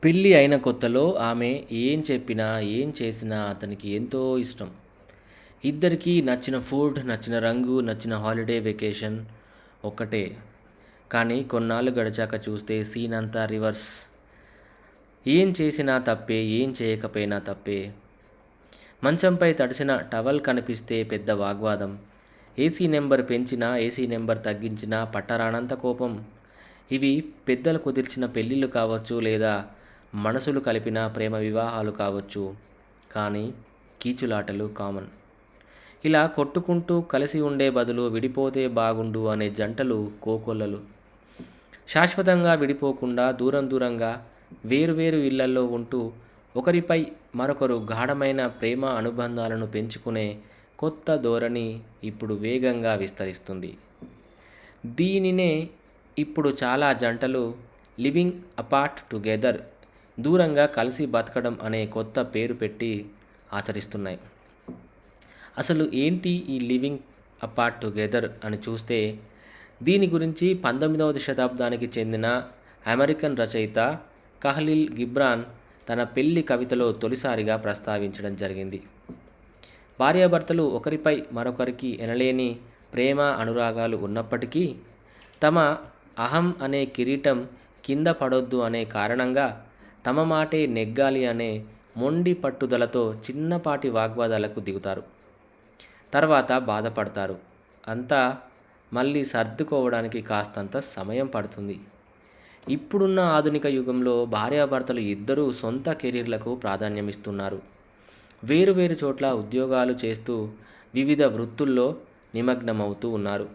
పెళ్ళి అయిన కొత్తలో ఆమె ఏం చెప్పినా, ఏం చేసినా అతనికి ఎంతో ఇష్టం. ఇద్దరికీ నచ్చిన ఫుడ్, నచ్చిన రంగు, నచ్చిన హాలిడే వెకేషన్ ఒక్కటే. కానీ కొన్నాళ్ళు గడిచాక చూస్తే సీన్ అంతా రివర్స్. ఏం చేసినా తప్పే, ఏం చేయకపోయినా తప్పే. మంచంపై తడిసిన టవల్ కనిపిస్తే పెద్ద వాగ్వాదం. ఏసీ నెంబర్ పెంచినా, ఏసీ నెంబర్ తగ్గించినా పట్టరానంత కోపం. ఇవి పెద్దలు కుదిర్చిన పెళ్ళిళ్ళు కావచ్చు, లేదా మనసులు కలిపిన ప్రేమ వివాహాలు కావచ్చు. కానీ కీచులాటలు కామన్. ఇలా కొట్టుకుంటూ కలిసి ఉండే బదులు విడిపోతే బాగుండు అనే జంటలు కోకొల్లలు. శాశ్వతంగా విడిపోకుండా దూరం దూరంగా వేరువేరు ఇళ్లల్లో ఉంటూ ఒకరిపై మరొకరు గాఢమైన ప్రేమ అనుబంధాలను పెంచుకునే కొత్త ధోరణి ఇప్పుడు వేగంగా విస్తరిస్తుంది. దీనినే ఇప్పుడు చాలా జంటలు లివింగ్ అపార్ట్ టుగెదర్, దూరంగా కలిసి బతకడం అనే కొత్త పేరు పెట్టి ఆచరిస్తున్నాయి. అసలు ఏంటి ఈ లివింగ్ అపార్ట్ టుగెదర్ అని చూస్తే, దీని గురించి 19వ శతాబ్దానికి చెందిన అమెరికన్ రచయిత కహ్లిల్ గిబ్రాన్ తన పెళ్లి కవితలో తొలిసారిగా ప్రస్తావించడం జరిగింది. భార్యాభర్తలు ఒకరిపై మరొకరికి ఎనలేని ప్రేమ అనురాగాలు ఉన్నప్పటికీ తమ అహం అనే కిరీటం కింద పడొద్దు అనే కారణంగా తమ మాటే నెగ్గాలి అనే మొండి పట్టుదలతో చిన్నపాటి వాగ్వాదాలకు దిగుతారు. తర్వాత బాధపడతారు. అంతా మళ్ళీ సర్దుకోవడానికి కాస్తంత సమయం పడుతుంది. ఇప్పుడున్న ఆధునిక యుగంలో భార్యాభర్తలు ఇద్దరూ సొంత కెరీర్లకు ప్రాధాన్యమిస్తున్నారు. వేరువేరు చోట్ల ఉద్యోగాలు చేస్తూ వివిధ వృత్తుల్లో నిమగ్నమవుతూ ఉన్నారు.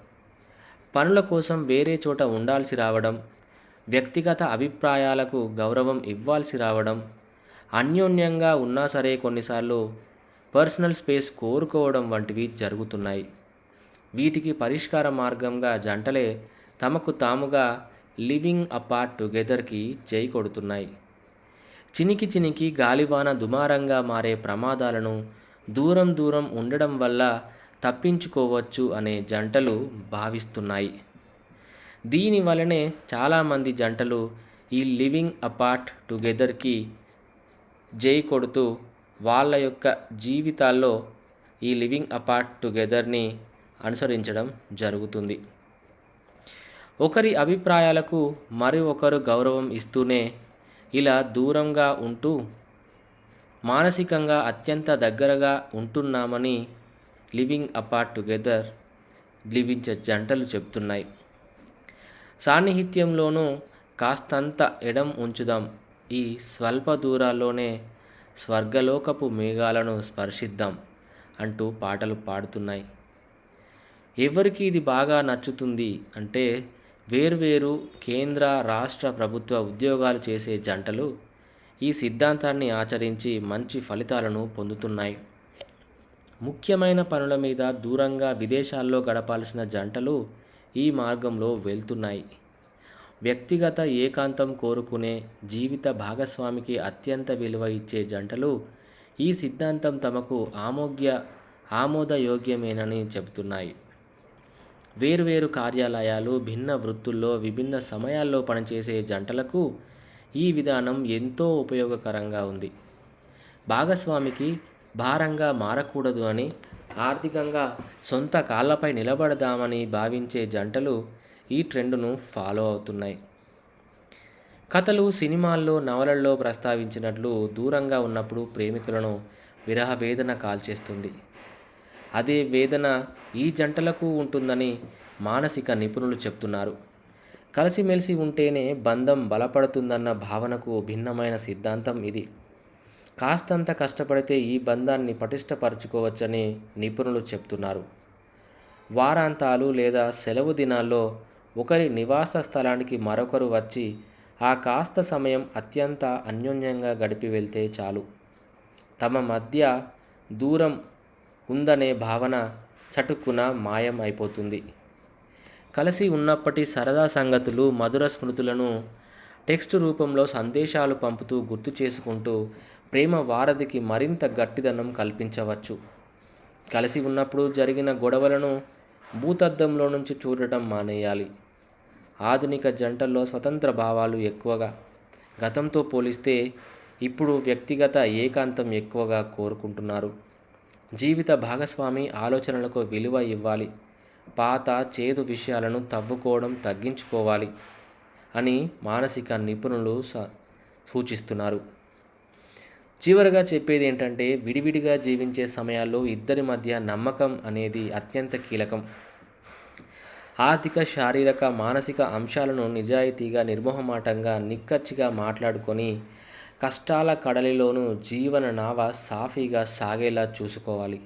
పనుల కోసం వేరే చోట ఉండాల్సి రావడం, వ్యక్తిగత అభిప్రాయాలకు గౌరవం ఇవ్వాల్సి రావడం, అన్యోన్యంగా ఉన్నా సరే కొన్నిసార్లు పర్సనల్ స్పేస్ కోరుకోవడం వంటివి జరుగుతున్నాయి. వీటికి పరిష్కార మార్గంగా జంటలే తమకు తాముగా లివింగ్ అపార్ట్ టుగెదర్కి జై కొడుతున్నాయి. చినికి చినికి గాలివాన దుమారంగా మారే ప్రమాదాలను దూరం దూరం ఉండడం వల్ల తప్పించుకోవచ్చు అనే జంటలు భావిస్తున్నాయి. దీనివలనే చాలామంది జంటలు ఈ లివింగ్ అపార్ట్ టుగెదర్కి జై కొడుతూ వాళ్ళ యొక్క జీవితాల్లో ఈ లివింగ్ అపార్ట్ టుగెదర్ని అనుసరించడం జరుగుతుంది. ఒకరి అభిప్రాయాలకు మరి ఒకరు గౌరవం ఇస్తూనే ఇలా దూరంగా ఉంటూ మానసికంగా అత్యంత దగ్గరగా ఉంటున్నామని లివింగ్ అపార్ట్ టుగెదర్ జీవించే జంటలు చెప్తున్నాయి. సాన్నిహిత్యంలోనూ కాస్తంత ఎడం ఉంచుదాం, ఈ స్వల్ప దూరాల్లోనే స్వర్గలోకపు మేఘాలను స్పర్శిద్దాం అంటూ పాటలు పాడుతున్నాయి. ఎవరికి ఇది బాగా నచ్చుతుంది అంటే, వేర్వేరు కేంద్ర రాష్ట్ర ప్రభుత్వ ఉద్యోగాలు చేసే జంటలు ఈ సిద్ధాంతాన్ని ఆచరించి మంచి ఫలితాలను పొందుతున్నాయి. ముఖ్యమైన పనుల మీద దూరంగా విదేశాల్లో గడపాల్సిన జంటలు ఈ మార్గంలో వెళ్తున్నాయి. వ్యక్తిగత ఏకాంతం కోరుకునే జీవిత భాగస్వామికి అత్యంత విలువ ఇచ్చే జంటలు ఈ సిద్ధాంతం తమకు ఆమోదయోగ్యమేనని చెబుతున్నాయి. వేర్వేరు కార్యాలయాలు, భిన్న వృత్తుల్లో విభిన్న సమయాల్లో పనిచేసే జంటలకు ఈ విధానం ఎంతో ఉపయోగకరంగా ఉంది. భాగస్వామికి భారంగా మారకూడదు అని, ఆర్థికంగా సొంత కాళ్ళపై నిలబడదామని భావించే జంటలు ఈ ట్రెండును ఫాలో అవుతున్నాయి. కథలు, సినిమాల్లో, నవలల్లో ప్రస్తావించినట్లు దూరంగా ఉన్నప్పుడు ప్రేమికులను విరహ వేదన కాల్చేస్తుంది. అదే వేదన ఈ జంటలకు ఉంటుందని మానసిక నిపుణులు చెప్తున్నారు. కలిసిమెలిసి ఉంటేనే బంధం బలపడుతుందన్న భావనకు భిన్నమైన సిద్ధాంతం ఇది. కాస్తంత కష్టపడితే ఈ బంధాన్ని పటిష్టపరచుకోవచ్చని నిపుణులు చెప్తున్నారు. వారాంతాలు లేదా సెలవు దినాల్లో ఒకరి నివాస స్థలానికి మరొకరు వచ్చి ఆ కాస్త సమయం అత్యంత అన్యోన్యంగా గడిపి వెళ్తే చాలు. తమ మధ్య దూరం ఉందనే భావన చటుక్కున మాయం అయిపోతుంది. కలిసి ఉన్నప్పటి సరదా సంగతులు, మధుర స్మృతులను టెక్స్ట్ రూపంలో సందేశాలు పంపుతూ గుర్తు చేసుకుంటూ ప్రేమ వారధికి మరింత గట్టిదనం కల్పించవచ్చు. కలిసి ఉన్నప్పుడు జరిగిన గొడవలను భూతద్దంలో నుంచి చూడటం మానేయాలి. ఆధునిక జంటల్లో స్వతంత్ర భావాలు ఎక్కువగా, గతంతో పోలిస్తే ఇప్పుడు వ్యక్తిగత ఏకాంతం ఎక్కువగా కోరుకుంటున్నారు. జీవిత భాగస్వామి ఆలోచనలకు విలువ ఇవ్వాలి, పాత చేదు విషయాలను తవ్వుకోవడం తగ్గించుకోవాలి అని మానసిక నిపుణులు సూచిస్తున్నారు. చివరగా చెప్పేది ఏంటంటే, విడివిడిగా జీవించే సమయాల్లో ఇద్దరి మధ్య నమ్మకం అనేది అత్యంత కీలకం. ఆర్థిక, శారీరక, మానసిక అంశాలను నిజాయితీగా, నిర్మోహమాటంగా, నిక్కచ్చిగా మాట్లాడుకొని కష్టాల కడలిలోనూ జీవన నావ సాఫీగా సాగేలా చూసుకోవాలి.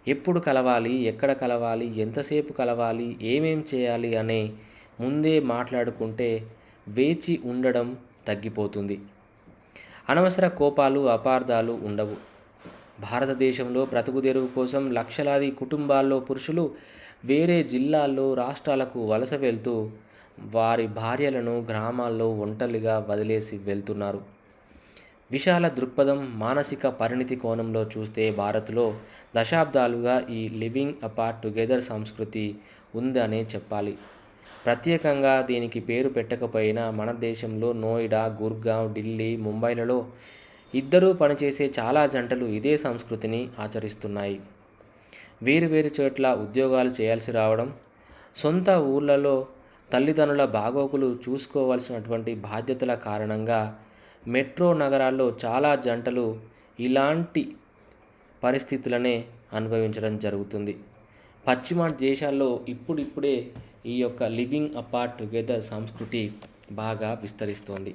ఎప్పుడు కలవాలి, ఎక్కడ కలవాలి, ఎంతసేపు కలవాలి, ఏమేం చేయాలి అనే ముందే మాట్లాడుకుంటే వేచి ఉండడం తగ్గిపోతుంది. అనవసర కోపాలు, అపార్థాలు ఉండవు. భారతదేశంలో బ్రతుకుదెరువు కోసం లక్షలాది కుటుంబాల్లో పురుషులు వేరే జిల్లాల్లో, రాష్ట్రాలకు వలస వెళ్తూ వారి భార్యలను గ్రామాల్లో ఒంటరిగా వదిలేసి వెళ్తున్నారు. విశాల దృక్పథం, మానసిక పరిణితి కోణంలో చూస్తే భారత్లో దశాబ్దాలుగా ఈ లివింగ్ అపార్ట్ టుగెదర్ సంస్కృతి ఉందనే చెప్పాలి. ప్రత్యేకంగా దీనికి పేరు పెట్టకపోయినా మన దేశంలో నోయిడా, గుర్గావ్, ఢిల్లీ, ముంబైలలో ఇద్దరూ పనిచేసే చాలా జంటలు ఇదే సంస్కృతిని ఆచరిస్తున్నాయి. వేరు వేరు చోట్ల ఉద్యోగాలు చేయాల్సి రావడం, సొంత ఊళ్ళలో తల్లిదండ్రుల బాగోగులు చూసుకోవాల్సినటువంటి బాధ్యతల కారణంగా మెట్రో నగరాల్లో చాలా జంటలు ఇలాంటి పరిస్థితులనే అనుభవించడం జరుగుతుంది. పశ్చిమ దేశాల్లో ఇప్పుడిప్పుడే ఈ యొక్క లివింగ్ అపార్ట్ టుగెదర్ సంస్కృతి బాగా విస్తరిస్తోంది.